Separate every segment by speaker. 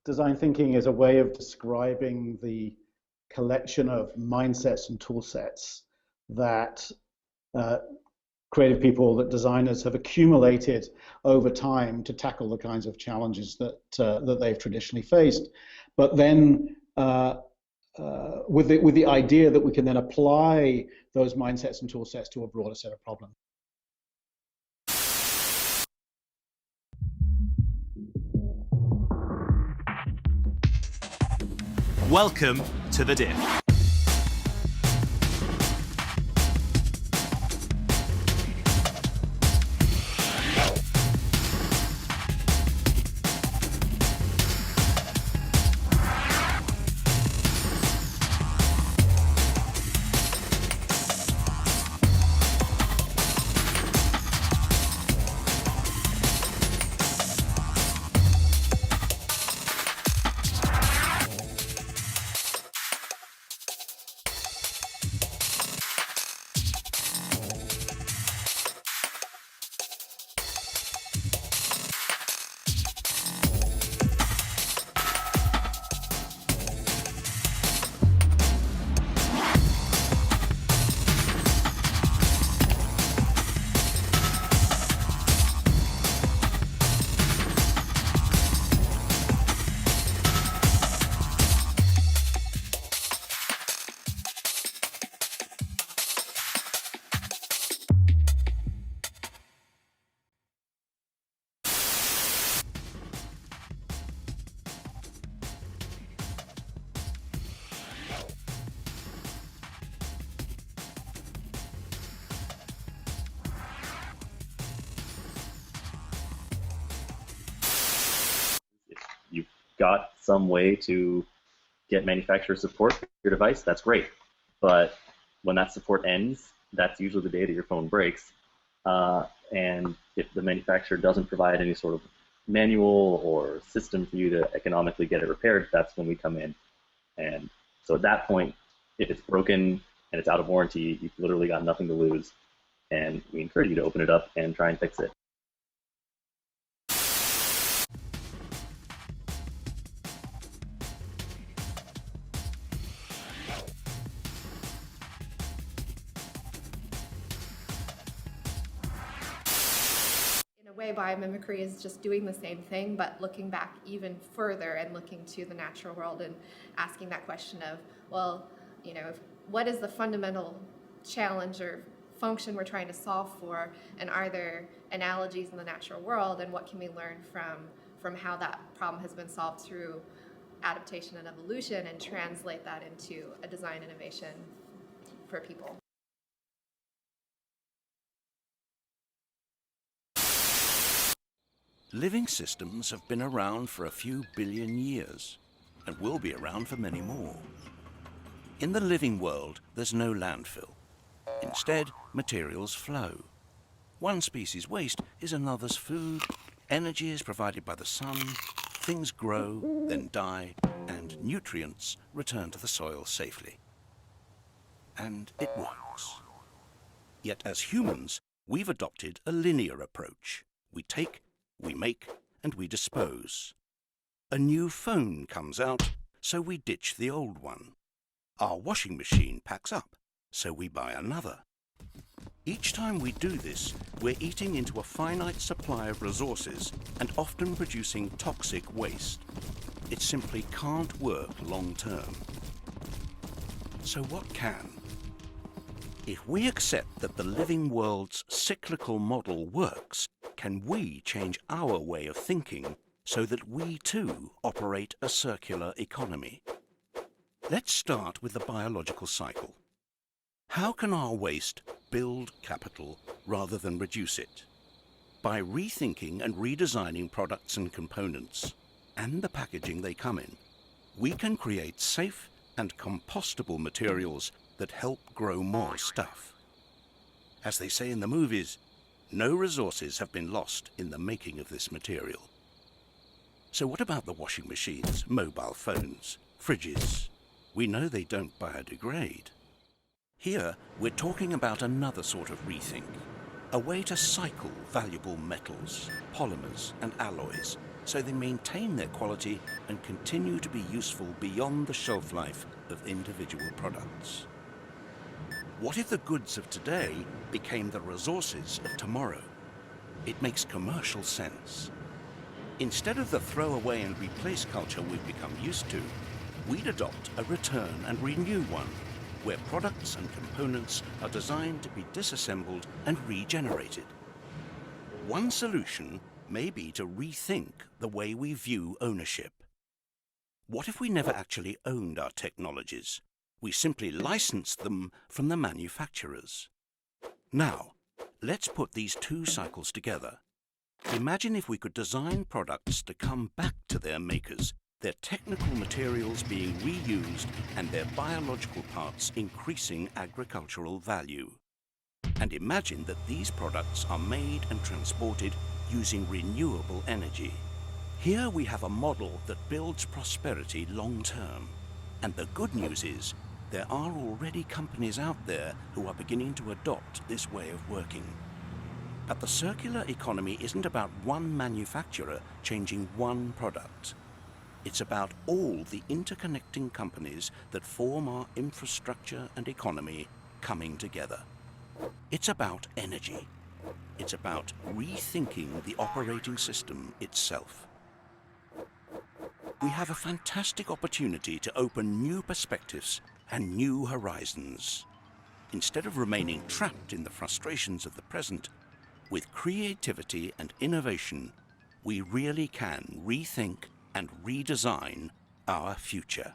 Speaker 1: design thinking is a way of describing the collection of mindsets and tool sets that creative people, that designers have accumulated over time to tackle the kinds of challenges that they've traditionally faced. But then with the idea that we can then apply those mindsets and tool sets to a broader set of problems.
Speaker 2: Welcome to the Diff.
Speaker 3: You've got some way to get manufacturer support for your device, that's great. But when that support ends, that's usually the day that your phone breaks. And if the manufacturer doesn't provide any sort of manual or system for you to economically get it repaired, that's when we come in. And so at that point, if it's broken and it's out of warranty, you've literally got nothing to lose. And we encourage you to open it up and try and fix it.
Speaker 4: Biomimicry is just doing the same thing, but looking back even further and looking to the natural world and asking that question of, well, what is the fundamental challenge or function we're trying to solve for, and are there analogies in the natural world, and what can we learn from how that problem has been solved through adaptation and evolution, and translate that into a design innovation for people.
Speaker 5: Living systems have been around for a few billion years and will be around for many more. In the living world, there's no landfill. Instead, materials flow. One species' waste is another's food, energy is provided by the sun, things grow, then die, and nutrients return to the soil safely. And it works. Yet as humans, we've adopted a linear approach. We take, we make, and we dispose. A new phone comes out, so we ditch the old one. Our washing machine packs up, so we buy another. Each time we do this, we're eating into a finite supply of resources and often producing toxic waste. It simply can't work long term. So what can? If we accept that the living world's cyclical model works, can we change our way of thinking so that we too operate a circular economy? Let's start with the biological cycle. How can our waste build capital rather than reduce it? By rethinking and redesigning products and components, and the packaging they come in, we can create safe and compostable materials that help grow more stuff. As they say in the movies, no resources have been lost in the making of this material. So what about the washing machines, mobile phones, fridges? We know they don't biodegrade. Here, we're talking about another sort of rethink, a way to cycle valuable metals, polymers, and alloys so they maintain their quality and continue to be useful beyond the shelf life of individual products. What if the goods of today became the resources of tomorrow? It makes commercial sense. Instead of the throw away and replace culture we've become used to, we'd adopt a return and renew one, where products and components are designed to be disassembled and regenerated. One solution may be to rethink the way we view ownership. What if we never actually owned our technologies? We simply licensed them from the manufacturers. Now, let's put these two cycles together. Imagine if we could design products to come back to their makers, their technical materials being reused and their biological parts increasing agricultural value. And imagine that these products are made and transported using renewable energy. Here we have a model that builds prosperity long term. And the good news is, there are already companies out there who are beginning to adopt this way of working. But the circular economy isn't about one manufacturer changing one product. It's about all the interconnecting companies that form our infrastructure and economy coming together. It's about energy. It's about rethinking the operating system itself. We have a fantastic opportunity to open new perspectives and new horizons. Instead of remaining trapped in the frustrations of the present, with creativity and innovation, we really can rethink and redesign our future.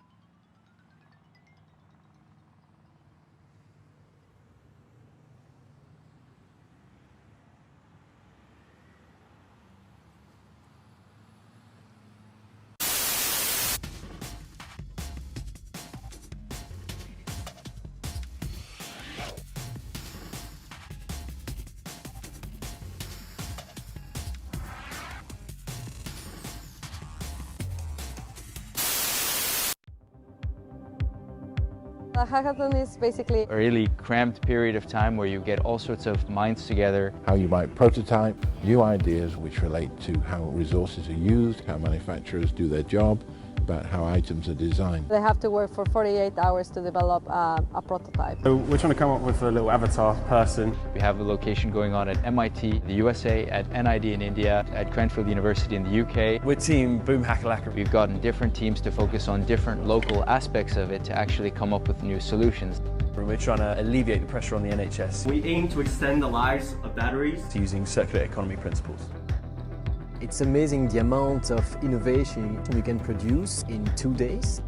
Speaker 6: A hackathon is basically
Speaker 7: A really cramped period of time where you get all sorts of minds together.
Speaker 8: How you might prototype new ideas which relate to how resources are used, how manufacturers do their job, about how items are designed.
Speaker 6: they have to work for 48 hours to develop a prototype.
Speaker 9: So we're trying to come up with a little avatar person.
Speaker 7: We have a location going on at MIT, the USA, at NID in India, at Cranfield University in the UK.
Speaker 9: We're team Boom Hackalacka.
Speaker 7: We've gotten different teams to focus on different local aspects of it to actually come up with new solutions.
Speaker 9: We're trying to alleviate the pressure on the NHS.
Speaker 10: We aim to extend the lives of batteries
Speaker 9: Using circular economy principles.
Speaker 11: It's amazing the amount of innovation you can produce in 2 days.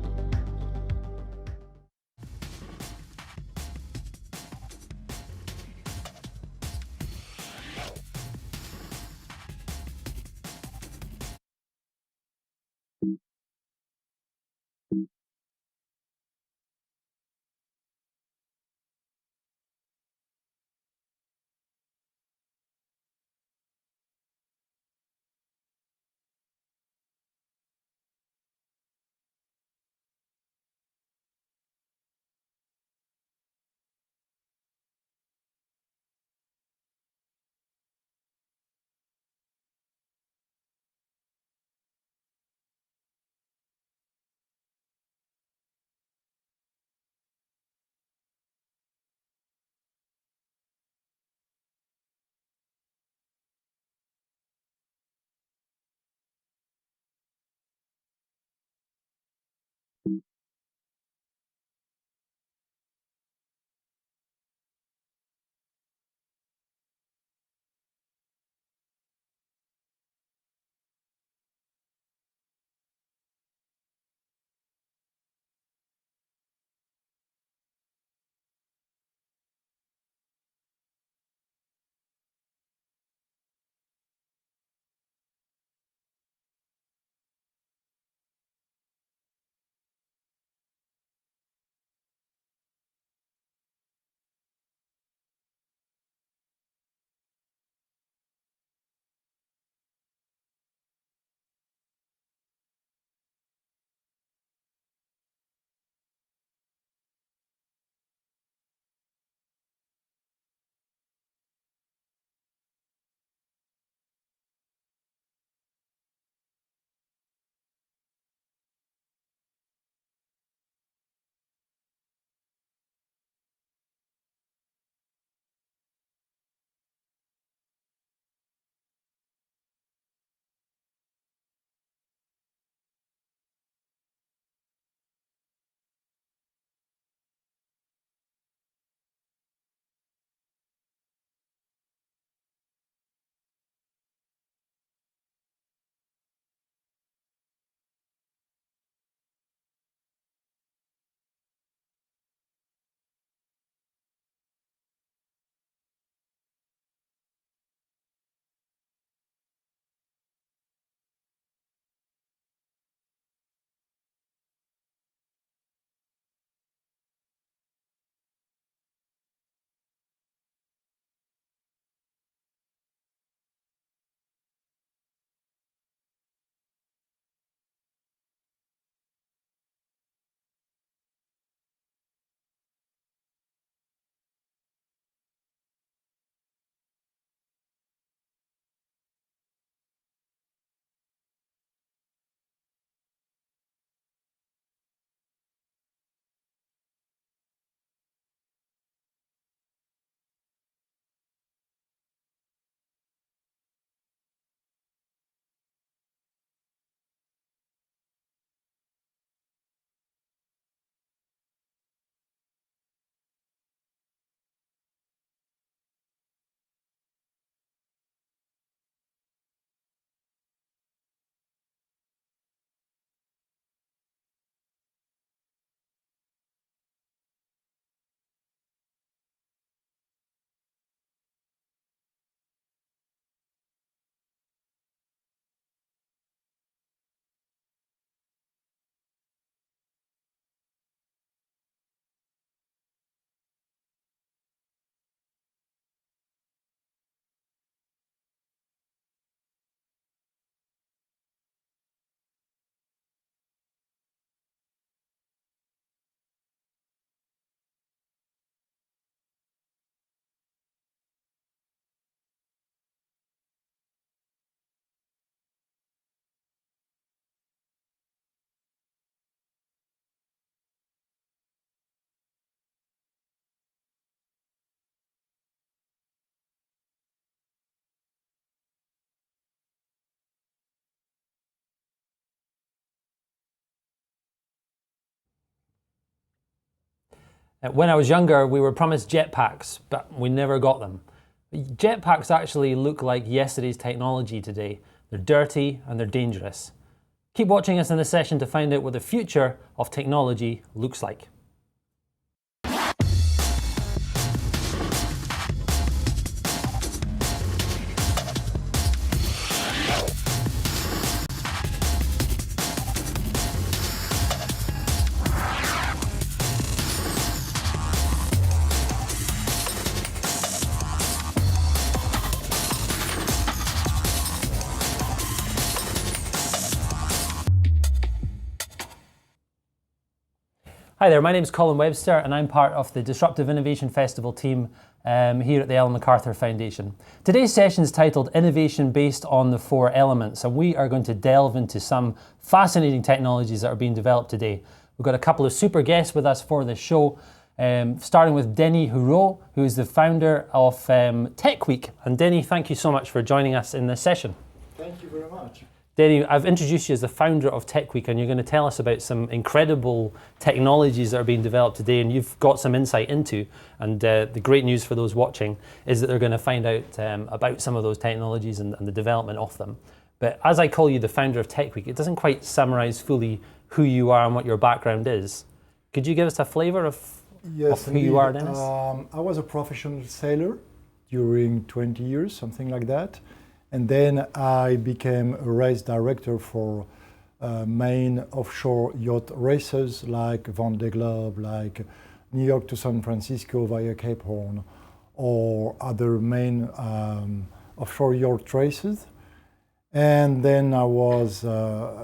Speaker 12: When I was younger, we were promised jetpacks, but we never got them. Jetpacks actually look like yesterday's technology today. They're dirty and they're dangerous. Keep watching us in this session to find out what the future of technology looks like. Hi there, my name is Colin Webster and I'm part of the Disruptive Innovation Festival team here at the Ellen MacArthur Foundation. Today's session is titled Innovation Based on the Four Elements, and we are going to delve into some fascinating technologies that are being developed today. We've got a couple of super guests with us for this show, starting with Denis Horeau, who is the founder of Techweek. And Denis, thank you so much for joining us in this session.
Speaker 13: Thank you very much.
Speaker 12: Denis, I've introduced you as the founder of Techweek, and you're going to tell us about some incredible technologies that are being developed today, and you've got some insight into. And the great news for those watching is that they're going to find out about some of those technologies and the development of them. But as I call you the founder of Techweek, it doesn't quite summarize fully who you are and what your background is. Could you give us a flavor of who you are, Denis?
Speaker 13: I was a professional sailor during 20 years, something like that. And then I became a race director for main offshore yacht races like Vendée Globe, like New York to San Francisco via Cape Horn, or other main offshore yacht races. And then I was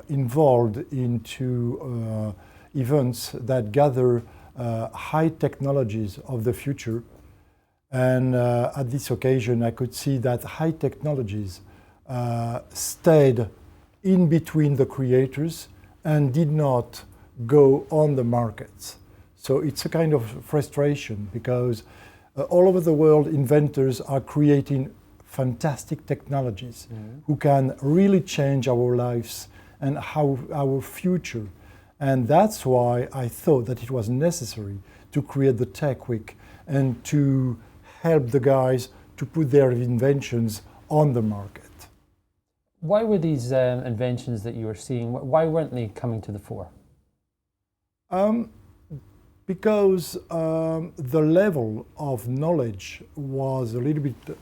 Speaker 13: involved into events that gather high technologies of the future. And at this occasion, I could see that high technologies stayed in between the creators and did not go on the markets. So it's a kind of frustration because all over the world, inventors are creating fantastic technologies who can really change our lives and how our future. And that's why I thought that it was necessary to create the Techweek and to help the guys to put their inventions on the market.
Speaker 12: Why were these inventions that you were seeing, why weren't they coming to the fore?
Speaker 13: Because the level of knowledge was a little bit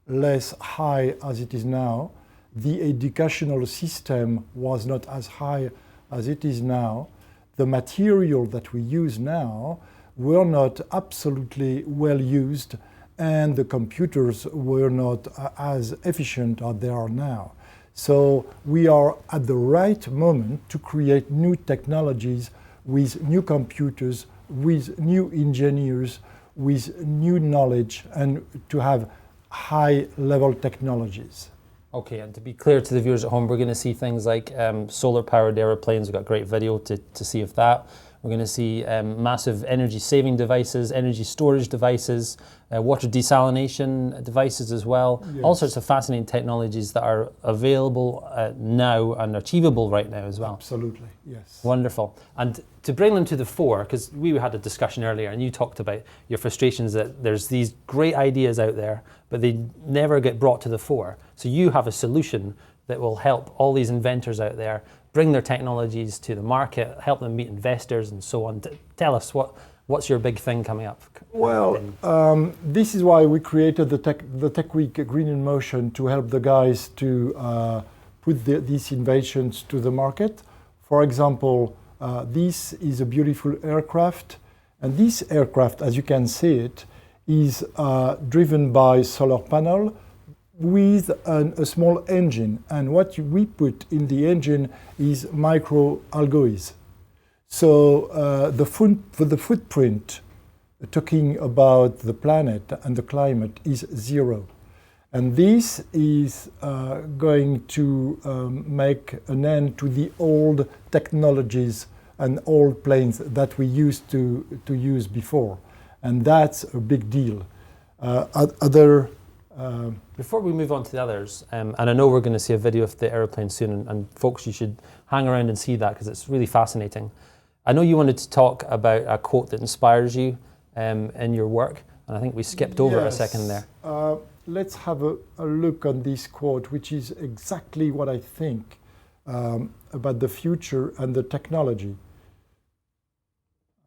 Speaker 13: less high as it is now. The educational system was not as high as it is now. The material that we use now were not absolutely well used, and the computers were not as efficient as they are now. So we are at the right moment to create new technologies with new computers, with new engineers, with new knowledge, and to have high-level technologies.
Speaker 12: Okay, and to be clear to the viewers at home, we're going to see things like solar-powered aeroplanes. We've got great video to see of that. We're going to see massive energy-saving devices, energy storage devices, water desalination devices as well.
Speaker 13: Yes.
Speaker 12: All sorts of fascinating technologies that are available now and achievable right now as well.
Speaker 13: Absolutely, yes.
Speaker 12: Wonderful. And to bring them to the fore, because we had a discussion earlier and you talked about your frustrations that there's these great ideas out there, but they never get brought to the fore. So you have a solution that will help all these inventors out there bring their technologies to the market, help them meet investors and so on. Tell us, what's your big thing coming up?
Speaker 13: Well, this is why we created the Techweek Green in Motion, to help the guys to put these inventions to the market. For example, this is a beautiful aircraft, and this aircraft, as you can see it, is driven by solar panel with a small engine, and what we put in the engine is microalgae. So the footprint, talking about the planet and the climate, is zero. And this is going to make an end to the old technologies and old planes that we used to use before. And that's a big deal.
Speaker 12: Before we move on to the others, and I know we're going to see a video of the aeroplane soon, and folks, you should hang around and see that because it's really fascinating. I know you wanted to talk about a quote that inspires you in your work, and I think we skipped over a second there.
Speaker 13: Let's have a look on this quote, which is exactly what I think about the future and the technology.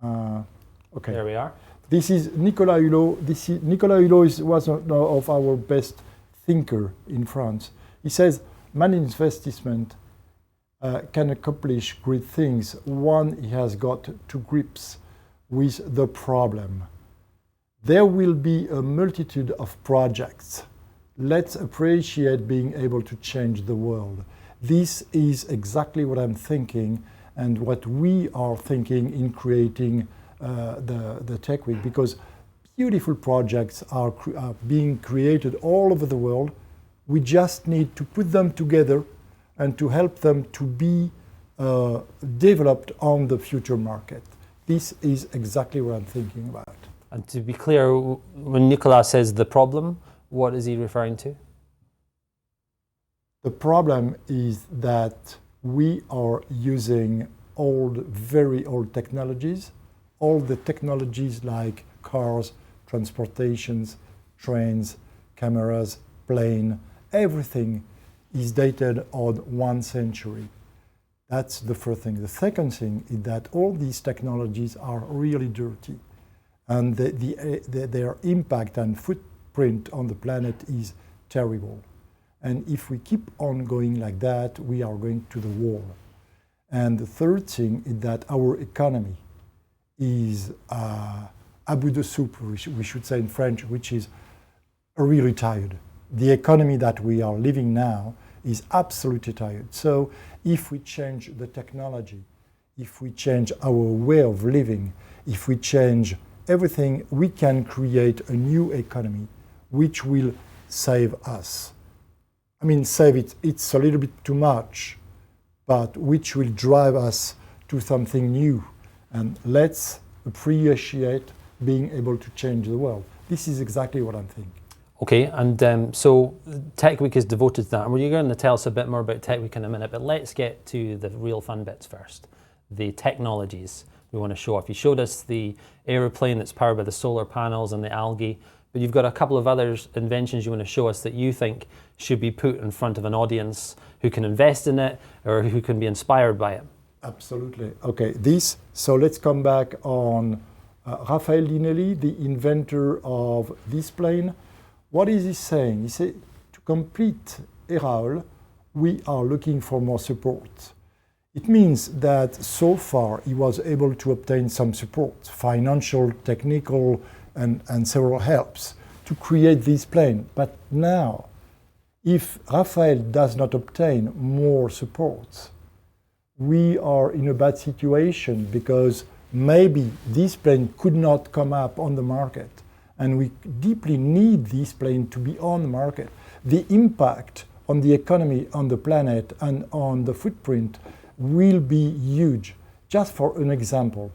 Speaker 13: Okay.
Speaker 12: There we are.
Speaker 13: This is Nicolas Hulot. Nicolas Hulot was one of our best thinker in France. He says, malinvestment can accomplish great things when he has got to grips with the problem. There will be a multitude of projects. Let's appreciate being able to change the world. This is exactly what I'm thinking and what we are thinking in creating the Tech Week, because beautiful projects are being created all over the world. We just need to put them together and to help them to be developed on the future market. This is exactly what I'm thinking about.
Speaker 12: And to be clear, when Nicolas says the problem, what is he referring to?
Speaker 13: The problem is that we are using very old technologies, all the technologies like cars, transportations, trains, cameras, plane, everything is dated on 1 century. That's the first thing. The second thing is that all these technologies are really dirty, and their impact and footprint on the planet is terrible. And if we keep on going like that, we are going to the wall. And the third thing is that our economy is à bout de soupe, we should say in French, which is really tired. The economy that we are living now is absolutely tired. So if we change the technology, if we change our way of living, if we change everything, we can create a new economy which will save us. I mean, save it, it's a little bit too much, but which will drive us to something new. And let's appreciate being able to change the world. This is exactly what I'm thinking.
Speaker 12: Okay, and so Tech Week is devoted to that. And you're going to tell us a bit more about Tech Week in a minute, but let's get to the real fun bits first. The technologies we want to show off. You showed us the aeroplane that's powered by the solar panels and the algae, but you've got a couple of other inventions you want to show us that you think should be put in front of an audience who can invest in it or who can be inspired by it.
Speaker 13: Absolutely. Okay, so let's come back on Raphael Dinelli, the inventor of this plane. What is he saying? He said, to complete Eraol, we are looking for more support. It means that so far he was able to obtain some support, financial, technical, and several helps to create this plane. But now, if Raphael does not obtain more support, we are in a bad situation because maybe this plane could not come up on the market. And we deeply need this plane to be on the market. The impact on the economy, on the planet, and on the footprint will be huge. Just for an example,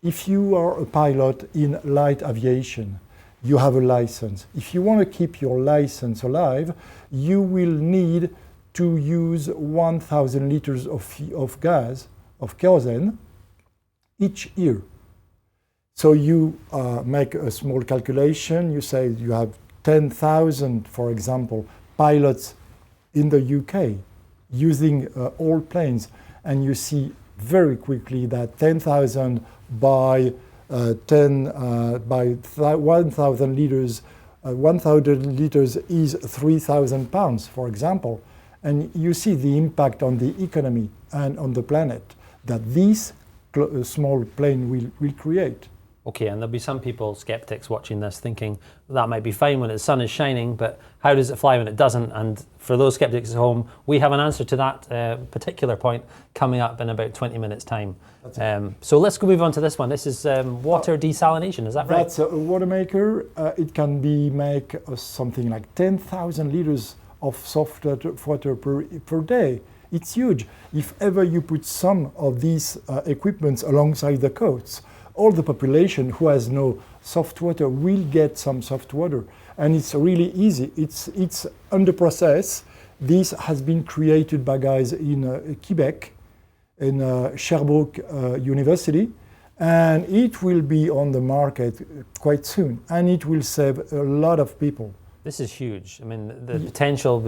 Speaker 13: if you are a pilot in light aviation, you have a license. If you want to keep your license alive, you will need to use 1,000 liters of gas, of kerosene, each year. So you make a small calculation. You say you have 10,000, for example, pilots in the UK using old planes, and you see very quickly that 10,000 by 1,000 liters. 1,000 liters is 3,000 pounds, for example, and you see the impact on the economy and on the planet that this small plane will create.
Speaker 12: Okay, and there'll be some people, skeptics, watching this thinking that might be fine when the sun is shining, but how does it fly when it doesn't? And for those skeptics at home, we have an answer to that particular point coming up in about 20 minutes' time. So let's go move on to this one. This is water desalination, is that right?
Speaker 13: That's a water maker. It can make something like 10,000 liters of soft water per day. It's huge. If ever you put some of these equipments alongside the coasts, all the population who has no soft water will get some soft water. And it's really easy. It's under process. This has been created by guys in Quebec. in Sherbrooke University, and it will be on the market quite soon, and it will save a lot of people.
Speaker 12: This is huge. I mean, the potential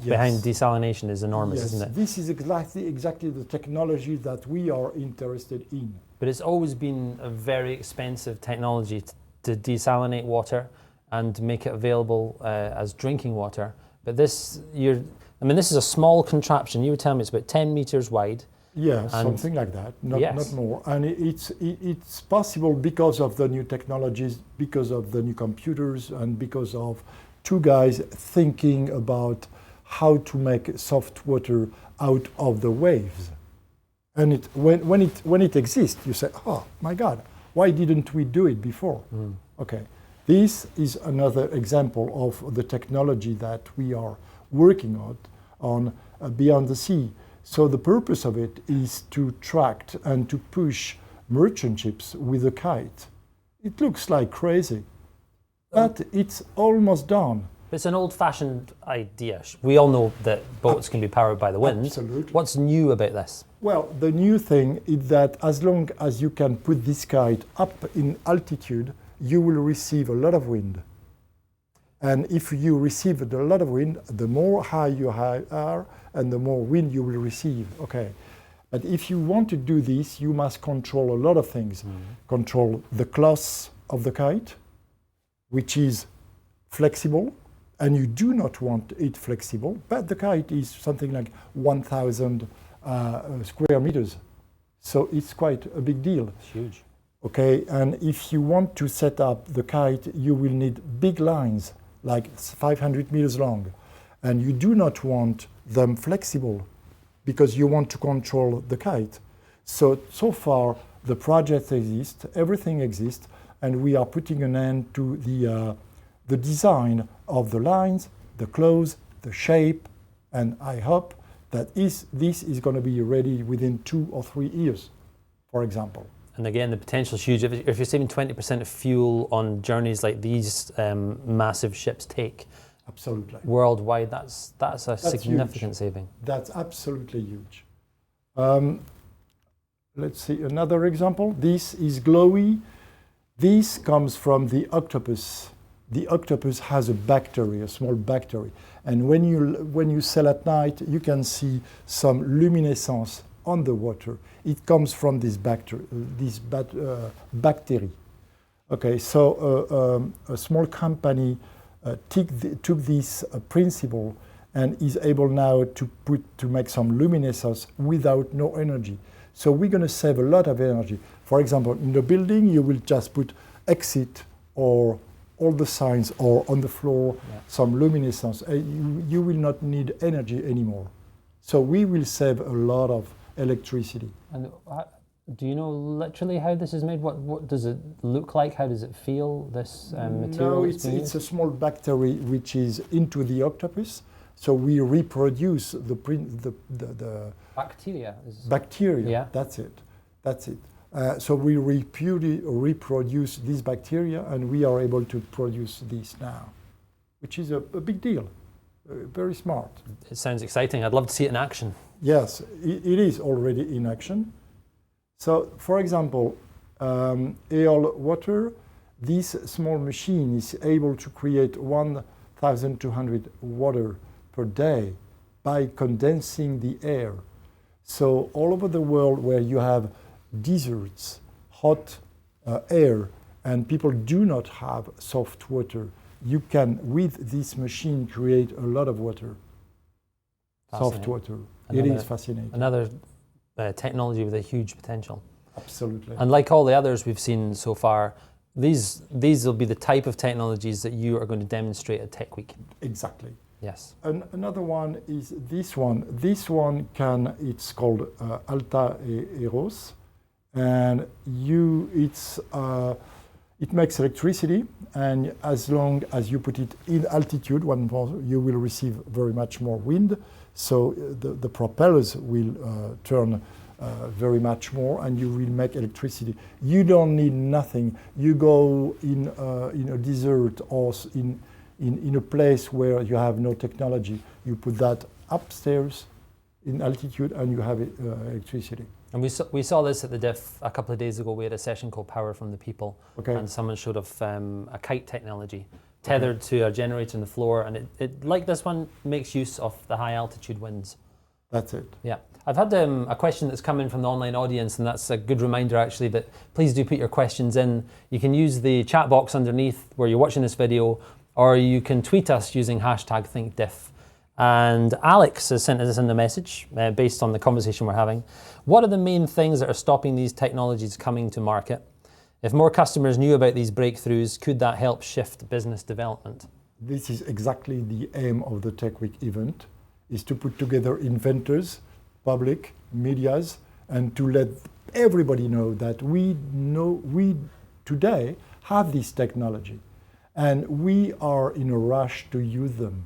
Speaker 12: behind desalination is enormous, isn't it?
Speaker 13: This is exactly the technology that we are interested in.
Speaker 12: But it's always been a very expensive technology to desalinate water and make it available as drinking water. But this is a small contraption. You were telling me it's about 10 meters wide.
Speaker 13: Yeah, something like that, not more. And it's possible because of the new technologies, because of the new computers, and because of two guys thinking about how to make soft water out of the waves. And when it exists, you say, oh my God, why didn't we do it before? Okay, this is another example of the technology that we are working on beyond the sea. So the purpose of it is to track and to push merchant ships with a kite. It looks like crazy, but it's almost done.
Speaker 12: It's an old-fashioned idea. We all know that boats can be powered by the wind.
Speaker 13: Absolutely.
Speaker 12: What's new about this?
Speaker 13: Well, the new thing is that as long as you can put this kite up in altitude, you will receive a lot of wind. And if you receive a lot of wind, the more high you are, and the more wind you will receive. Okay. But if you want to do this, you must control a lot of things. Control the cloth of the kite, which is flexible, and you do not want it flexible, but the kite is something like 1,000 square meters. So it's quite a big deal.
Speaker 12: It's huge.
Speaker 13: Okay, and if you want to set up the kite, you will need big lines, like 500 meters long. And you do not want them flexible because you want to control the kite. So far, the project exists, everything exists, and we are putting an end to the design of the lines, the clothes, the shape, and I hope that this is going to be ready within 2 or 3 years, for example.
Speaker 12: And again, the potential is huge. If you're saving 20% of fuel on journeys like these massive ships take,
Speaker 13: absolutely,
Speaker 12: worldwide, that's a significant
Speaker 13: huge.
Speaker 12: Saving.
Speaker 13: That's absolutely huge. Let's see another example. This is glowy. This comes from the octopus. The octopus has a bacteria, a small bacteria, and when you sail at night, you can see some luminescence on the water. It comes from this bacteria. Okay, so a small company took this principle and is able now to make some luminescence without no energy. So we're going to save a lot of energy. For example, in the building, you will just put exit or all the signs, or on the floor, some luminescence. You will not need energy anymore. So we will save a lot of electricity.
Speaker 12: And do you know literally how this is made? What does it look like? How does it feel, this material?
Speaker 13: No, it's a small bacteria which is into the octopus. So we reproduce the
Speaker 12: bacteria.
Speaker 13: Bacteria, yeah. That's it. So we reproduce this bacteria, and we are able to produce this now, which is a big deal. Very smart.
Speaker 12: It sounds exciting. I'd love to see it in action.
Speaker 13: Yes, it is already in action. So, for example, AL water, this small machine is able to create 1,200 water per day by condensing the air. So all over the world where you have deserts, hot air, and people do not have soft water, you can, with this machine, create a lot of water. Soft water. It is fascinating.
Speaker 12: Another technology with a huge potential.
Speaker 13: Absolutely.
Speaker 12: And like all the others we've seen so far, these will be the type of technologies that you are going to demonstrate at Techweek.
Speaker 13: Exactly.
Speaker 12: Yes.
Speaker 13: Another one is this one. This one it's called Alta Eros, and it makes electricity, and as long as you put it in altitude, you will receive very much more wind. So the propellers will turn very much more, and you will make electricity. You don't need nothing. You go in a desert or in a place where you have no technology. You put that upstairs, in altitude and you have electricity.
Speaker 12: And we saw this at the diff a couple of days ago. We had a session called Power from the People, and someone showed off a kite technology tethered to a generator on the floor, and it like this one makes use of the high altitude winds.
Speaker 13: That's it.
Speaker 12: Yeah. I've had a question that's come in from the online audience, and that's a good reminder actually that please do put your questions in. You can use the chat box underneath where you're watching this video, or you can tweet us using hashtag ThinkDiff. And Alex has sent us in a message based on the conversation we're having. What are the main things that are stopping these technologies coming to market? If more customers knew about these breakthroughs, could that help shift business development?
Speaker 13: This is exactly the aim of the TechWeek event, is to put together inventors, public, medias, and to let everybody know that we today have this technology and we are in a rush to use them.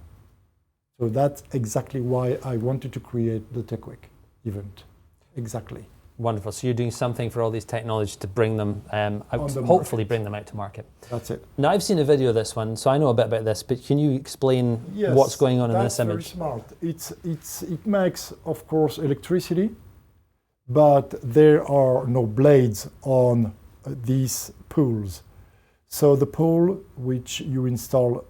Speaker 13: So that's exactly why I wanted to create the TechWeek event. Exactly.
Speaker 12: Wonderful. So you're doing something for all these technologies to bring them out, hopefully bring them out to market.
Speaker 13: That's it.
Speaker 12: Now I've seen a video of this one, so I know a bit about this, but can you explain what's going on in this image?
Speaker 13: That's very smart. It makes, of course, electricity, but there are no blades on these pools. So the pool which you install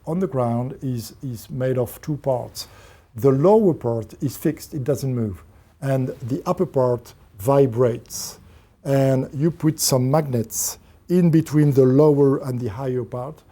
Speaker 13: on the ground is made of two parts. The lower part is fixed, it doesn't move. And the upper part vibrates. And you put some magnets in between the lower and the higher part,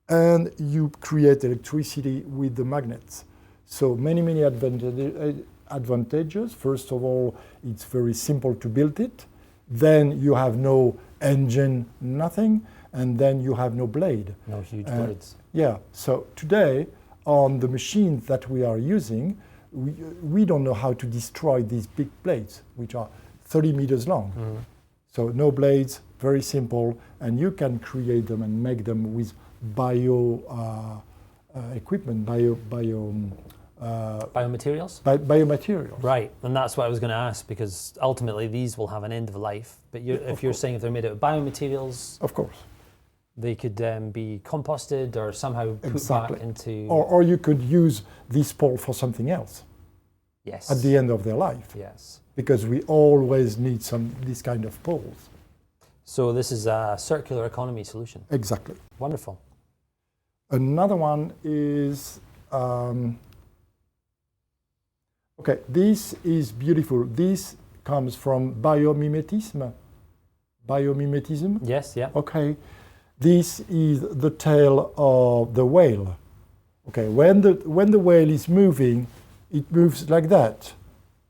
Speaker 13: and you create electricity with the magnets. So many advantages. First of all, it's very simple to build it. Then you have no engine, nothing, and then you have no blade.
Speaker 12: No huge blades.
Speaker 13: Yeah, so today on the machines that we are using, we don't know how to destroy these big blades, which are 30 meters long. So no blades, very simple, and you can create them and make them with bio equipment,
Speaker 12: biomaterials?
Speaker 13: Biomaterials.
Speaker 12: Right, and that's what I was going to ask, because ultimately these will have an end of life. But if you're saying if they're made out of biomaterials,
Speaker 13: of course,
Speaker 12: they could be composted or somehow put back into...
Speaker 13: Or you could use this pole for something else.
Speaker 12: Yes.
Speaker 13: At the end of their life.
Speaker 12: Yes.
Speaker 13: Because we always need this kind of poles.
Speaker 12: So this is a circular economy solution.
Speaker 13: Exactly.
Speaker 12: Wonderful.
Speaker 13: Another one is... okay, this is beautiful. This comes from biomimetism. Biomimetism?
Speaker 12: Yes, yeah.
Speaker 13: Okay. This is the tail of the whale. Okay, when the whale is moving, it moves like that,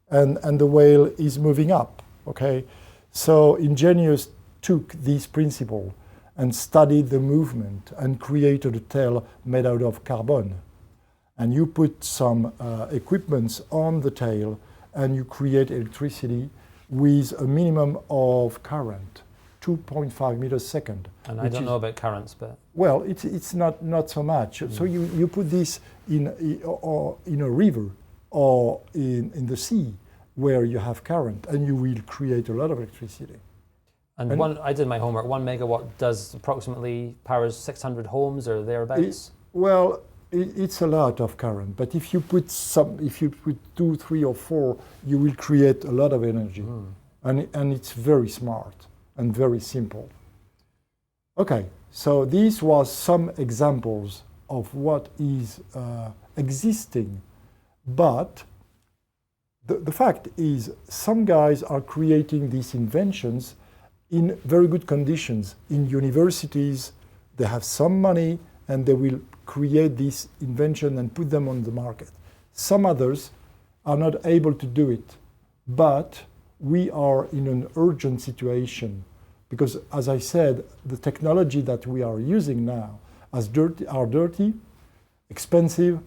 Speaker 13: and the whale is moving up. Okay, so ingenious took this principle and studied the movement and created a tail made out of carbon. And you put some equipments on the tail, and you create electricity with a minimum of current. 2.5 meters a second.
Speaker 12: And I don't know about currents, but...
Speaker 13: Well, it's not so much. So you put this in a river or in the sea where you have current, and you will create a lot of electricity.
Speaker 12: And I did my homework, 1 megawatt does approximately powers 600 homes or thereabouts?
Speaker 13: It's a lot of current, but if you put 2, 3 or 4, you will create a lot of energy. And it's very smart and very simple. Okay, so these was some examples of what is existing, but the fact is some guys are creating these inventions in very good conditions. In universities, they have some money and they will create this invention and put them on the market. Some others are not able to do it, but we are in an urgent situation because, as I said, the technology that we are using now are dirty, expensive,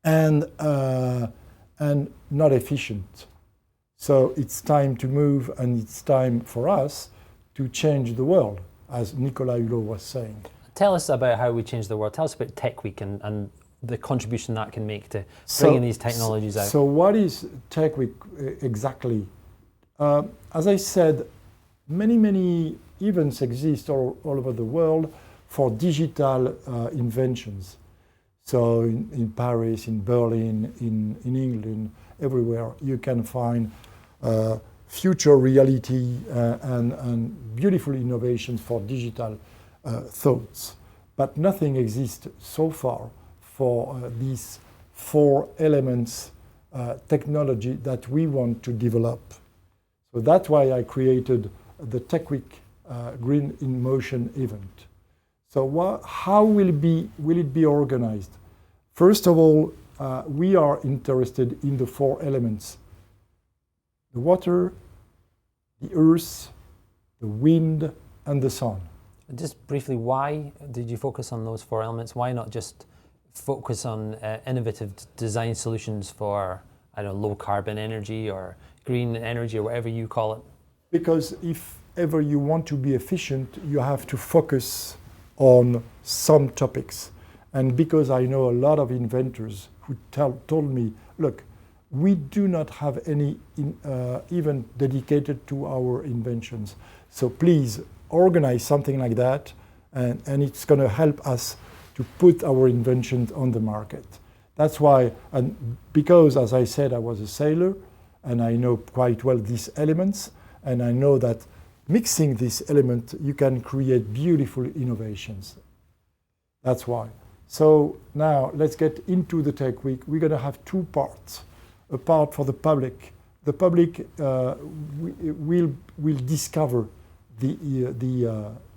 Speaker 13: and not efficient. So it's time to move, and it's time for us to change the world, as Nicolas Hulot was saying.
Speaker 12: Tell us about how we change the world. Tell us about TechWeek and the contribution that can make to bringing these technologies out.
Speaker 13: So what is TechWeek exactly? As I said, many events exist all over the world for digital inventions. So in Paris, in Berlin, in England, everywhere you can find future reality and beautiful innovations for digital thoughts. But nothing exists so far for these 4 elements technology that we want to develop. So that's why I created the Techweek Green in Motion event. So how will it be organized? First of all, we are interested in the 4 elements: the water, the earth, the wind, and the sun.
Speaker 12: Just briefly, why did you focus on those 4 elements? Why not just focus on innovative design solutions for, I don't know, low carbon energy or green energy or whatever you call it?
Speaker 13: Because if ever you want to be efficient, you have to focus on some topics. And because I know a lot of inventors who told me, look, we do not have any event dedicated to our inventions. So please organize something like that, and it's going to help us to put our inventions on the market. That's why, and because, as I said, I was a sailor, and I know quite well these elements, and I know that mixing this element, you can create beautiful innovations. That's why. So now let's get into the Tech Week. We're going to have 2 parts. A part for the public. The public will discover the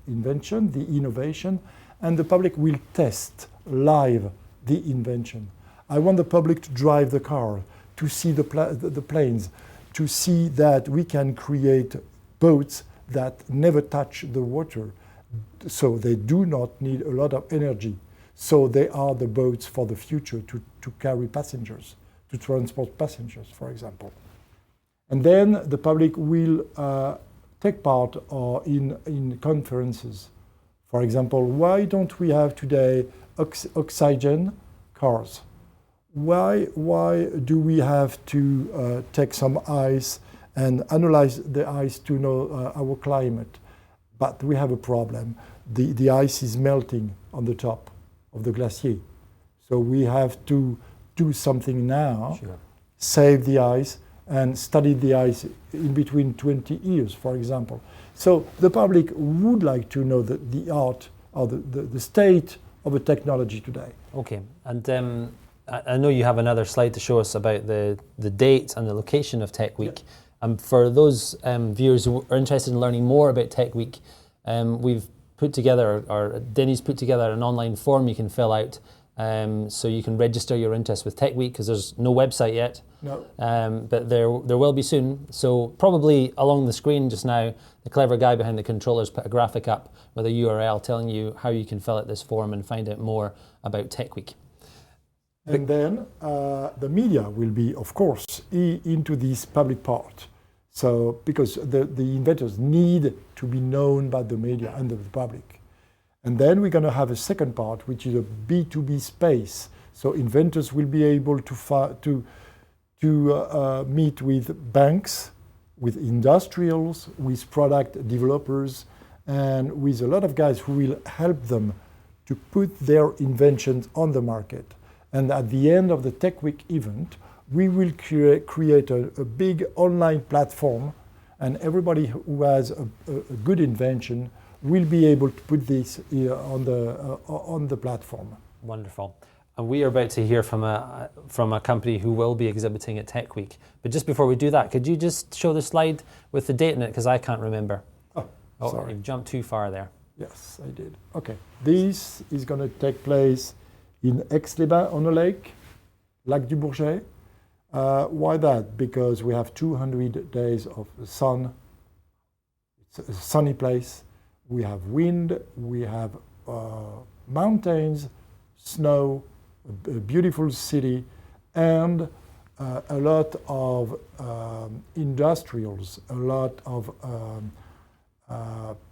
Speaker 13: invention, the innovation, and the public will test live the invention. I want the public to drive the car, to see the planes, to see that we can create boats that never touch the water, so they do not need a lot of energy. So they are the boats for the future to carry passengers, to transport passengers, for example. And then the public will take part in conferences. For example, why don't we have today oxygen cars? Why do we have to take some ice and analyze the ice to know our climate? But we have a problem. The ice is melting on the top of the glacier. So we have to do something now, sure. Save the ice, and study the ice in between 20 years, for example. So the public would like to know the art or the state of a technology today.
Speaker 12: Okay, and I know you have another slide to show us about the date and the location of Tech Week. Yeah. For those viewers who are interested in learning more about Tech Week, we've put together, or Denis put together an online form you can fill out, so you can register your interest with Tech Week, because there's no website yet.
Speaker 13: No.
Speaker 12: But there will be soon. So probably along the screen just now, the clever guy behind the controllers put a graphic up with a URL telling you how you can fill out this form and find out more about Tech Week.
Speaker 13: And then the media will be, of course, into this public part. So because the inventors need to be known by the media and the public. And then we're going to have a second part, which is a B2B space. So inventors will be able to meet with banks, with industrials, with product developers, and with a lot of guys who will help them to put their inventions on the market. And at the end of the Tech Week event, we will create a big online platform, and everybody who has a good invention will be able to put this on the platform.
Speaker 12: Wonderful. And we are about to hear from a company who will be exhibiting at Tech Week. But just before we do that, could you just show the slide with the date in it, because I can't remember. Oh, sorry. You've jumped too far there.
Speaker 13: Yes, I did. Okay. This is going to take place in Aix-les-Bains on a lake, Lac du Bourget. Why that? Because we have 200 days of sun. It's a sunny place. We have wind, we have mountains, snow, a beautiful city, and a lot of industrials, a lot of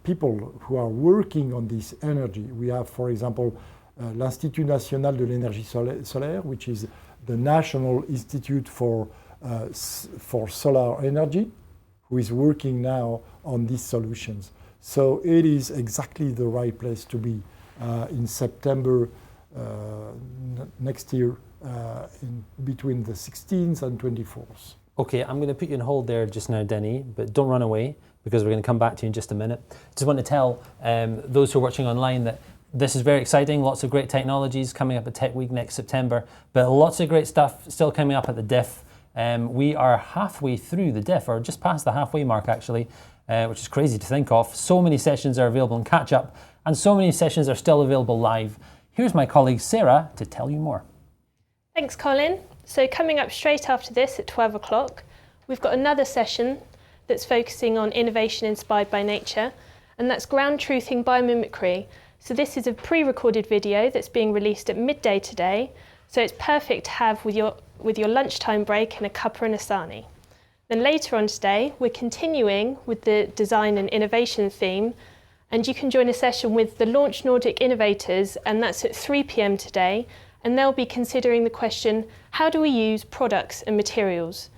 Speaker 13: people who are working on this energy. We have, for example, l'Institut National de l'Énergie Solaire, which is the National Institute for Solar Energy, who is working now on these solutions. So it is exactly the right place to be in September next year in between the 16th and 24th.
Speaker 12: Okay, I'm going to put you on hold there just now, Denis, but don't run away because we're going to come back to you in just a minute. Just want to tell those who are watching online that this is very exciting, lots of great technologies coming up at Tech Week next September, but lots of great stuff still coming up at the DIF. We are halfway through the DIF, or just past the halfway mark actually, which is crazy to think of. So many sessions are available in catch-up, and so many sessions are still available live. Here's my colleague Sarah to tell you more.
Speaker 14: Thanks, Colin. So coming up straight after this at 12 o'clock, we've got another session that's focusing on innovation inspired by nature, and that's ground truthing biomimicry. So this is a pre-recorded video that's being released at midday today, so it's perfect to have with your lunchtime break and a cuppa and a sarnie. Then later on today, we're continuing with the design and innovation theme, and you can join a session with the Launch Nordic Innovators, and that's at 3 p.m. today, and they'll be considering the question, how do we use products and materials?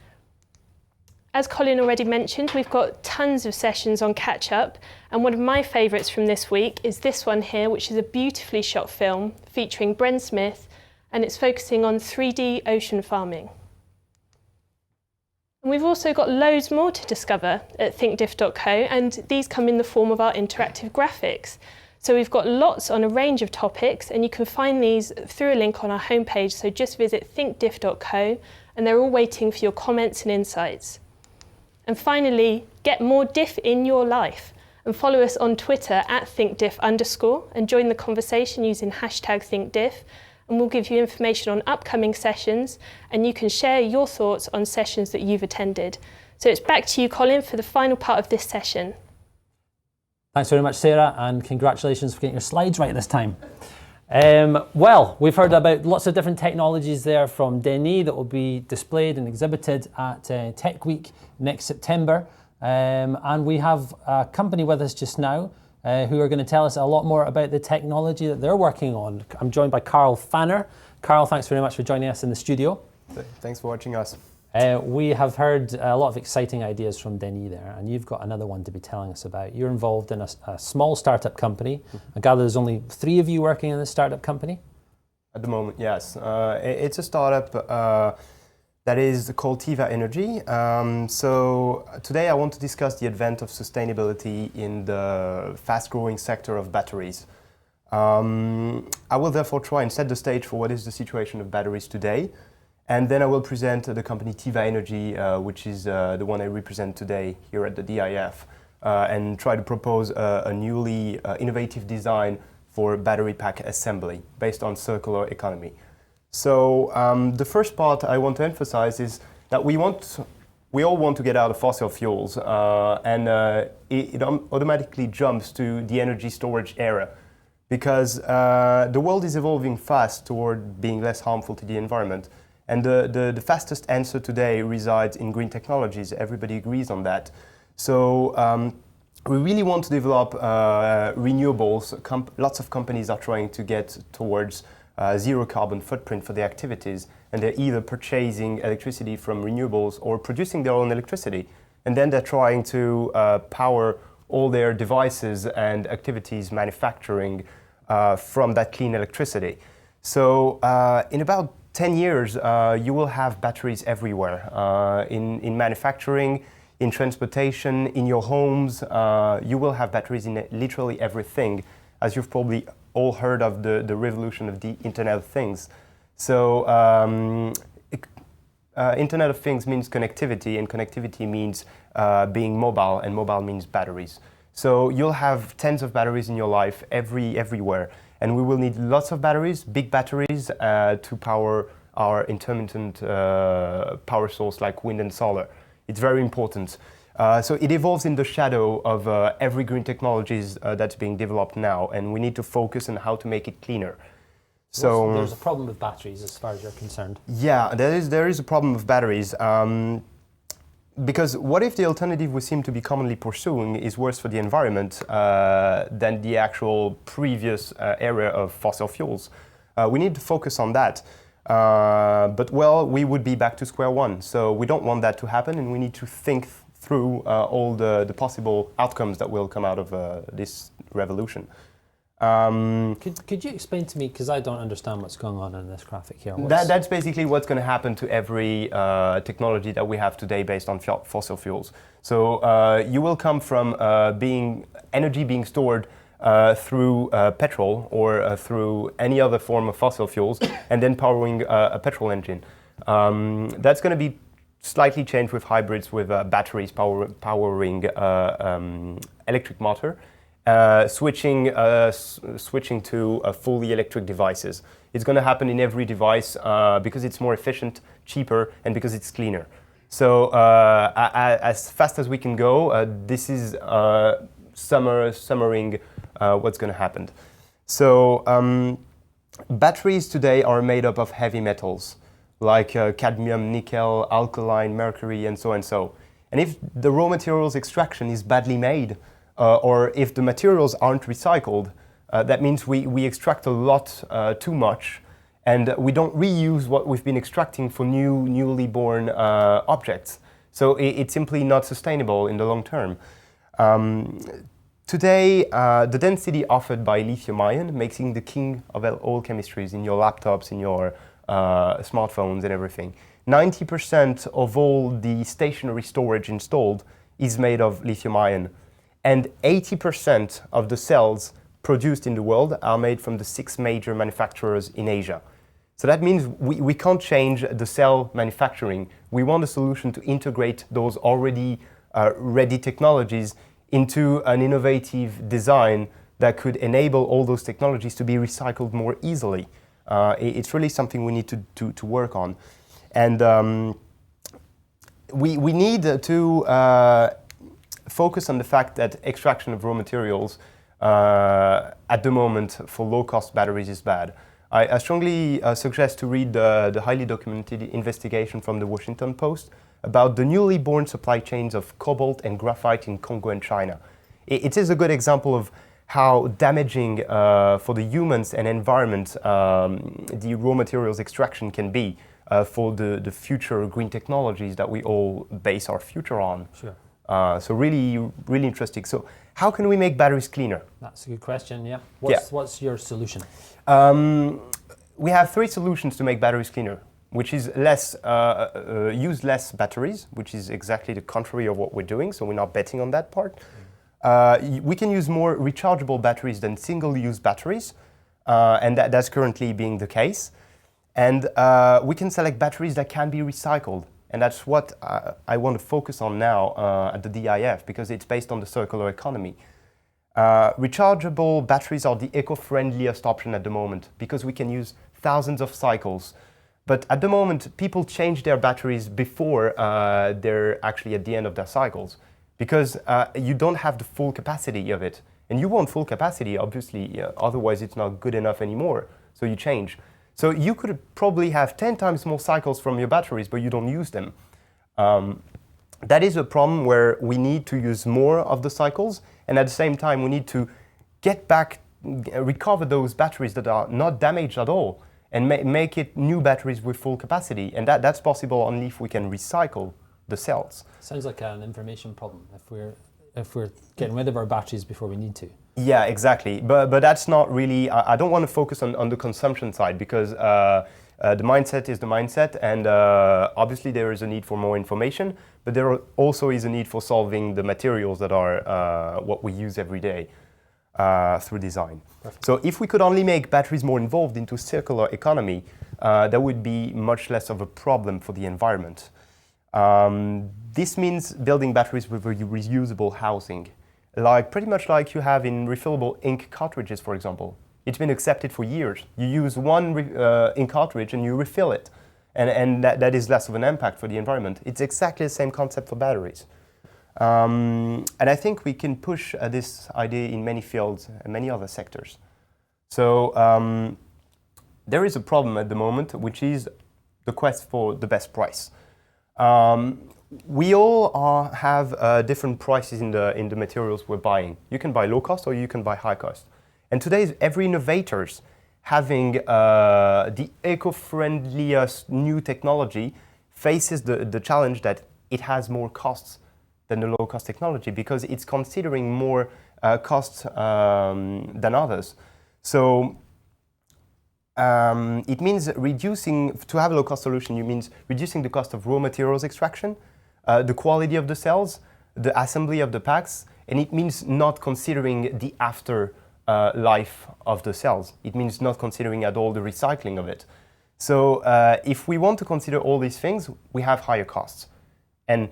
Speaker 14: As Colin already mentioned, we've got tons of sessions on catch-up, and one of my favourites from this week is this one here, which is a beautifully shot film featuring Bren Smith, and it's focusing on 3D ocean farming. And we've also got loads more to discover at thinkdiff.co, and these come in the form of our interactive graphics. So we've got lots on a range of topics, and you can find these through a link on our homepage, so just visit thinkdiff.co, and they're all waiting for your comments and insights. And finally, get more diff in your life, and follow us on Twitter at thinkdiff_ and join the conversation using #thinkdiff, and we'll give you information on upcoming sessions, and you can share your thoughts on sessions that you've attended. So it's back to you, Colin, for the final part of this session.
Speaker 12: Thanks very much, Sarah, and congratulations for getting your slides right this time. Well, we've heard about lots of different technologies there from Denis that will be displayed and exhibited at Tech Week next September. And we have a company with us just now who are going to tell us a lot more about the technology that they're working on. I'm joined by Carl Pfanner. Carl, thanks very much for joining us in the studio.
Speaker 15: Thanks for watching us.
Speaker 12: We have heard a lot of exciting ideas from Denis there, and you've got another one to be telling us about. You're involved in a small startup company. I gather there's only 3 of you working in this startup company?
Speaker 15: At the moment, yes. It's a startup that is called TYVA Energie. So today I want to discuss the advent of sustainability in the fast-growing sector of batteries. I will therefore try and set the stage for what is the situation of batteries today. And then I will present the company TYVA Energie, which is the one I represent today here at the DIF, and try to propose a newly innovative design for battery pack assembly based on circular economy. So the first part I want to emphasize is that we all want to get out of fossil fuels, and it automatically jumps to the energy storage era, because the world is evolving fast toward being less harmful to the environment. And the fastest answer today resides in green technologies. Everybody agrees on that. So we really want to develop renewables. Lots of companies are trying to get towards zero carbon footprint for their activities. And they're either purchasing electricity from renewables or producing their own electricity. And then they're trying to power all their devices and activities manufacturing from that clean electricity. So in about 10 years, you will have batteries everywhere, in manufacturing, in transportation, in your homes. You will have batteries in literally everything, as you've probably all heard of the revolution of the Internet of Things. So Internet of Things means connectivity, and connectivity means being mobile, and mobile means batteries. So you'll have tens of batteries in your life everywhere. And we will need lots of batteries, big batteries, to power our intermittent power source like wind and solar. It's very important. So it evolves in the shadow of every green technologies that's being developed now, and we need to focus on how to make it cleaner. So
Speaker 12: there's a problem with batteries as far as you're concerned.
Speaker 15: Yeah, there is a problem with batteries. Because what if the alternative we seem to be commonly pursuing is worse for the environment than the actual previous era of fossil fuels? We need to focus on that. But well, we would be back to square one. So we don't want that to happen, and we need to think through all the possible outcomes that will come out of this revolution.
Speaker 12: Could you explain to me, because I don't understand what's going on in this graphic here.
Speaker 15: That's basically what's going to happen to every technology that we have today based on fossil fuels. So you will come from energy being stored through petrol or through any other form of fossil fuels and then powering a petrol engine. That's going to be slightly changed with hybrids, with batteries powering electric motor. Switching to fully electric devices. It's going to happen in every device because it's more efficient, cheaper, and because it's cleaner. So as fast as we can go, this is summarizing what's going to happen. So batteries today are made up of heavy metals like cadmium, nickel, alkaline, mercury, and so and so. And if the raw materials extraction is badly made, or if the materials aren't recycled, that means we extract a lot too much, and we don't reuse what we've been extracting for newly born objects. So it's simply not sustainable in the long term. Today, the density offered by lithium-ion makes it the king of all chemistries in your laptops, in your smartphones and everything. 90% of all the stationary storage installed is made of lithium-ion. And 80% of the cells produced in the world are made from the 6 major manufacturers in Asia. So that means we can't change the cell manufacturing. We want a solution to integrate those already ready technologies into an innovative design that could enable all those technologies to be recycled more easily. It's really something we need to work on. And we need to focus on the fact that extraction of raw materials at the moment for low-cost batteries is bad. I strongly suggest to read the highly documented investigation from the Washington Post about the newly born supply chains of cobalt and graphite in Congo and China. It is a good example of how damaging for the humans and environment the raw materials extraction can be for the future green technologies that we all base our future on.
Speaker 12: Sure.
Speaker 15: So really interesting. So how can we make batteries cleaner?
Speaker 12: That's a good question, yeah. What's your solution?
Speaker 15: We have 3 solutions to make batteries cleaner, which is use less batteries, which is exactly the contrary of what we're doing, so we're not betting on that part. We can use more rechargeable batteries than single-use batteries, and that's currently being the case. And we can select batteries that can be recycled. And that's what I want to focus on now at the DIF, because it's based on the circular economy. Rechargeable batteries are the eco-friendliest option at the moment, because we can use thousands of cycles. But at the moment, people change their batteries before they're actually at the end of their cycles, because you don't have the full capacity of it. And you want full capacity, obviously, otherwise it's not good enough anymore, so you change. So you could probably have 10 times more cycles from your batteries, but you don't use them. That is a problem where we need to use more of the cycles, and at the same time we need to recover those batteries that are not damaged at all, and make it new batteries with full capacity. And that's possible only if we can recycle the cells.
Speaker 12: Sounds like an information problem if we're getting rid of our batteries before we need to.
Speaker 15: Yeah, exactly. But that's not really, I don't want to focus on the consumption side, because the mindset is the mindset, and obviously there is a need for more information, but there also is a need for solving the materials that are what we use every day through design. Perfect. So if we could only make batteries more involved into circular economy, that would be much less of a problem for the environment. This means building batteries with a reusable housing, pretty much like you have in refillable ink cartridges, for example. It's been accepted for years. You use one ink cartridge and you refill it, and that is less of an impact for the environment. It's exactly the same concept for batteries. And I think we can push this idea in many fields and many other sectors. So there is a problem at the moment, which is the quest for the best price. We all have different prices in the materials we're buying. You can buy low cost or you can buy high cost. And today, every innovator's having the eco-friendliest new technology faces the challenge that it has more costs than the low-cost technology, because it's considering more costs than others. So it means reducing, to have a low-cost solution, it means reducing the cost of raw materials extraction, the quality of the cells, the assembly of the packs, and it means not considering the after life of the cells. It means not considering at all the recycling of it. So if we want to consider all these things, we have higher costs. And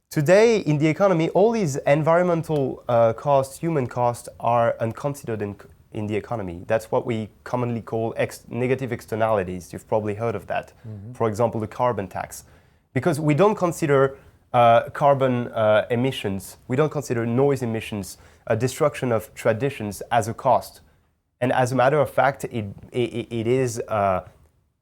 Speaker 15: today in the economy, all these environmental costs, human costs, are unconsidered in the economy. That's what we commonly call negative externalities. You've probably heard of that. For example, the carbon tax. Because we don't consider carbon emissions, we don't consider noise emissions, destruction of traditions as a cost. And as a matter of fact, it is,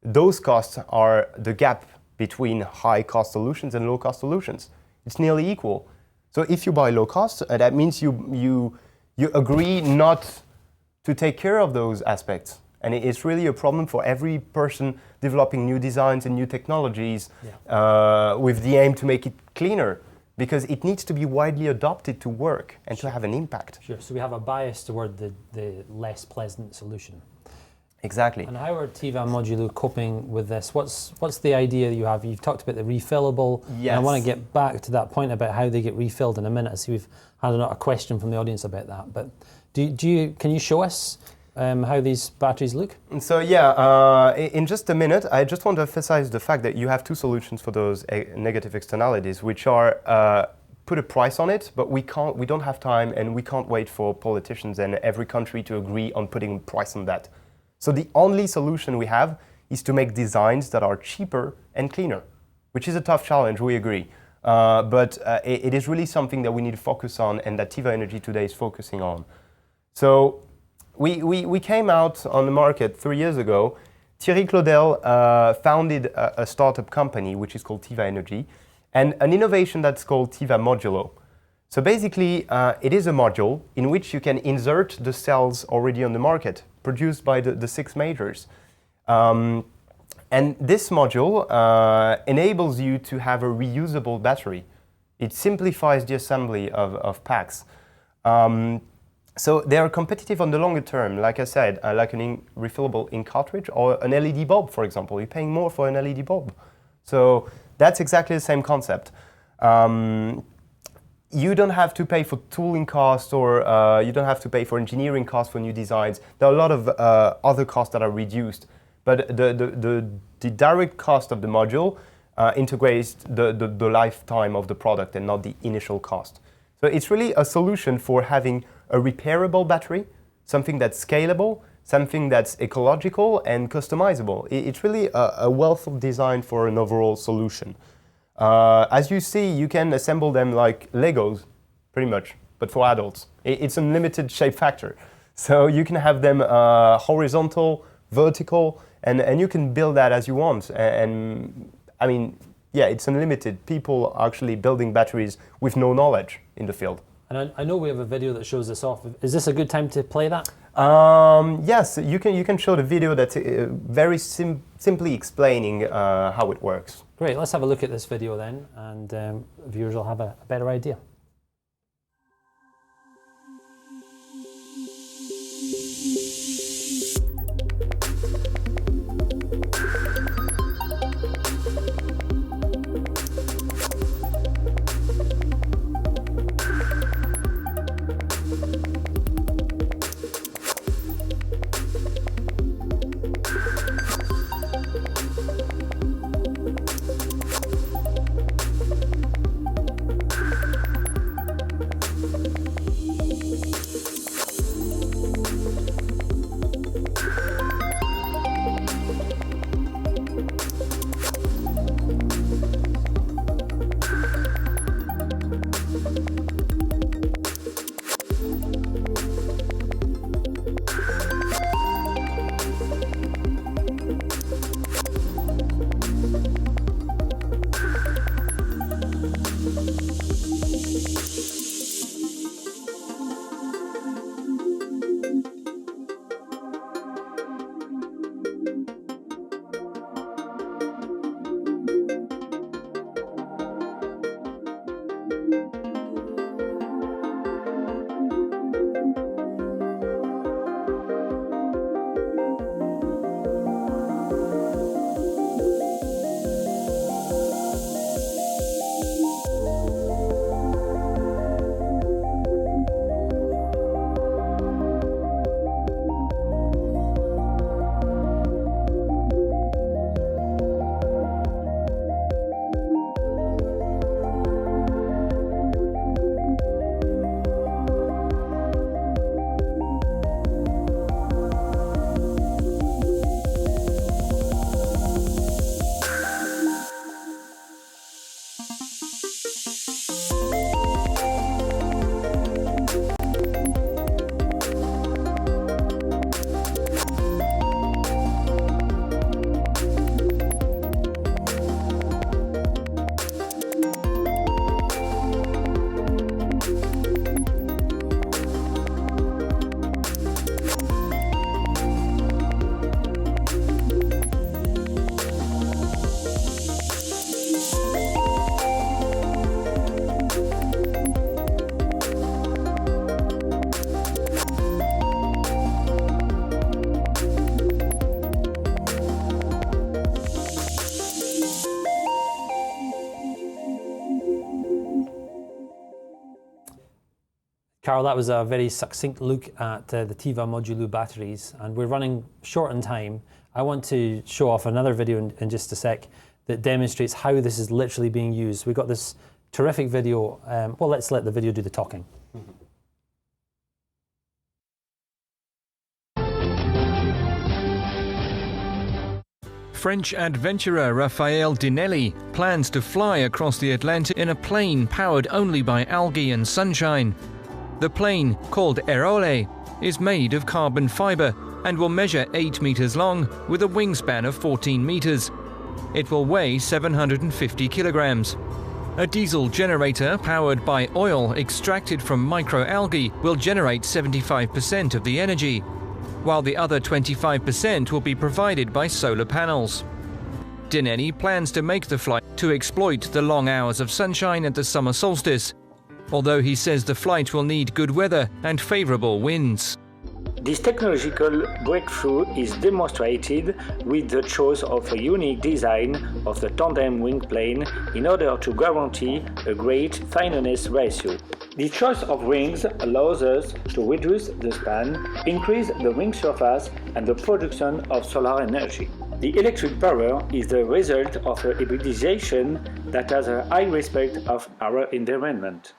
Speaker 15: those costs are the gap between high-cost solutions and low-cost solutions. It's nearly equal. So if you buy low cost, that means you agree not to take care of those aspects. And it's really a problem for every person developing new designs and new technologies with the aim to make it cleaner, because it needs to be widely adopted to work and to have an impact.
Speaker 12: Sure, so we have a bias toward the less pleasant solution.
Speaker 15: Exactly.
Speaker 12: And how are TYVA and Modular coping with this? What's the idea that you have? You've talked about the refillable.
Speaker 15: Yes.
Speaker 12: And I want to get back to that point about how they get refilled in a minute. I see we've had a question from the audience about that. But can you show us how these batteries look?
Speaker 15: So yeah, in just a minute, I just want to emphasize the fact that you have two solutions for those negative externalities, which are put a price on it, but we don't have time, and we can't wait for politicians and every country to agree on putting a price on that. So the only solution we have is to make designs that are cheaper and cleaner, which is a tough challenge, we agree. But it is really something that we need to focus on, and that TYVA Energie today is focusing on. So we came out on the market 3 years ago. Thierry Claudel founded a startup company, which is called TYVA Energie, and an innovation that's called TYVA Modulo. So basically, it is a module in which you can insert the cells already on the market, produced by the 6 majors. And this module enables you to have a reusable battery. It simplifies the assembly of packs. So they are competitive on the longer term, like I said, like an refillable ink cartridge or an LED bulb, for example. You're paying more for an LED bulb. So that's exactly the same concept. You don't have to pay for tooling costs, or you don't have to pay for engineering costs for new designs. There are a lot of other costs that are reduced, but the direct cost of the module integrates the lifetime of the product and not the initial cost. So it's really a solution for having a repairable battery, something that's scalable, something that's ecological and customizable. It's really a wealth of design for an overall solution. As you see, you can assemble them like Legos, pretty much, but for adults. It's a limited shape factor. So you can have them horizontal, vertical, and you can build that as you want. And I mean, yeah, it's unlimited. People are actually building batteries with no knowledge in the field.
Speaker 12: And I know we have a video that shows this off. Is this a good time to play that?
Speaker 15: Yes, you can show the video that's very simply explaining how it works.
Speaker 12: Great, let's have a look at this video then, and viewers will have a better idea. Carl, that was a very succinct look at the TYVA modular batteries, and we're running short on time. I want to show off another video in just a sec that demonstrates how this is literally being used. We've got this terrific video. Well, let's let the video do the talking.
Speaker 16: French adventurer Raphael Dinelli plans to fly across the Atlantic in a plane powered only by algae and sunshine. The plane, called Aerole, is made of carbon fiber and will measure 8 meters long with a wingspan of 14 meters. It will weigh 750 kilograms. A diesel generator powered by oil extracted from microalgae will generate 75% of the energy, while the other 25% will be provided by solar panels. Dinelli plans to make the flight to exploit the long hours of sunshine at the summer solstice, although he says the flight will need good weather and favorable winds.
Speaker 17: This technological breakthrough is demonstrated with the choice of a unique design of the tandem wing plane in order to guarantee a great fineness ratio. The choice of wings allows us to reduce the span, increase the wing surface and the production of solar energy. The electric power is the result of a hybridization that has a high respect of our environment.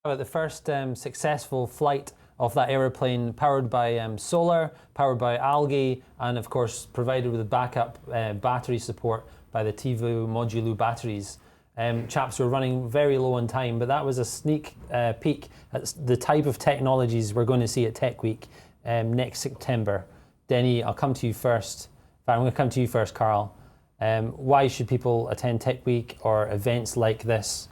Speaker 12: About the first successful flight of that aeroplane powered by solar, powered by algae, and of course provided with backup battery support by the TYVA modular batteries. Chaps, we're running very low on time, but that was a sneak peek at the type of technologies we're going to see at Tech Week next September. Denis, I'll come to you first. I'm going to come to you first, Carl. Why should people attend Tech Week or events like this?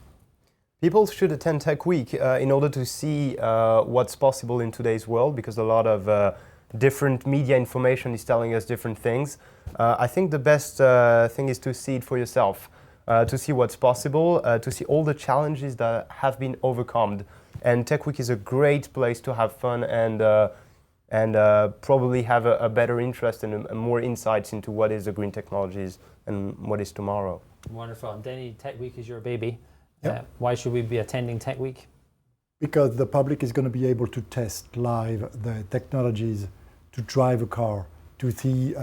Speaker 15: People should attend Tech Week in order to see what's possible in today's world, because a lot of different media information is telling us different things. I think the best thing is to see it for yourself, to see what's possible, to see all the challenges that have been overcome. And Tech Week is a great place to have fun and probably have a better interest and more insights into what is the green technologies and what is tomorrow.
Speaker 12: Wonderful. And Denis, Tech Week is your baby.
Speaker 13: Yep.
Speaker 12: Why should we be attending Tech Week?
Speaker 13: Because the public is going to be able to test live the technologies, to drive a car, to see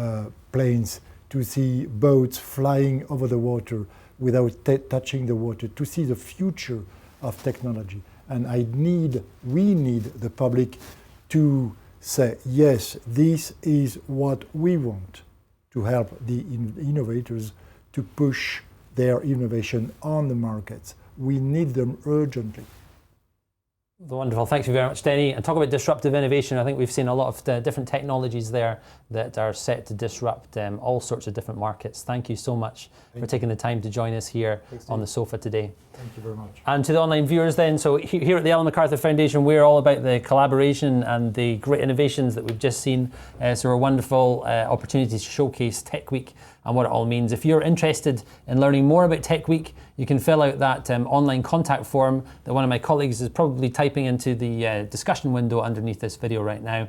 Speaker 13: planes, to see boats flying over the water without touching the water, to see the future of technology. And we need the public to say, yes, this is what we want, to help the innovators to push their innovation on the markets. We need them urgently.
Speaker 12: Wonderful, thank you very much, Denis. And talk about disruptive innovation. I think we've seen a lot of different technologies there that are set to disrupt all sorts of different markets. Thank you so much for taking the time to join us here on the sofa today.
Speaker 13: Thank you very much.
Speaker 12: And to the online viewers then, so here at the Ellen MacArthur Foundation, we're all about the collaboration and the great innovations that we've just seen. So we're wonderful opportunities to showcase Tech Week and what it all means. If you're interested in learning more about Tech Week, you can fill out that online contact form that one of my colleagues is probably typing into the discussion window underneath this video right now.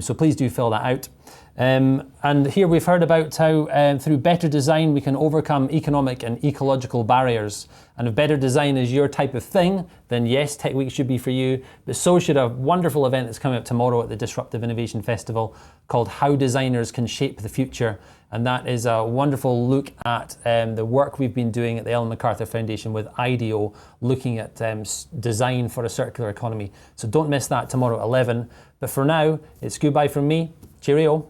Speaker 12: So please do fill that out. And here we've heard about how through better design we can overcome economic and ecological barriers. And if better design is your type of thing, then yes, Techweek should be for you. But so should a wonderful event that's coming up tomorrow at the Disruptive Innovation Festival called How Designers Can Shape the Future. And that is a wonderful look at the work we've been doing at the Ellen MacArthur Foundation with IDEO, looking at design for a circular economy. So don't miss that tomorrow at 11. But for now, it's goodbye from me. Cheerio.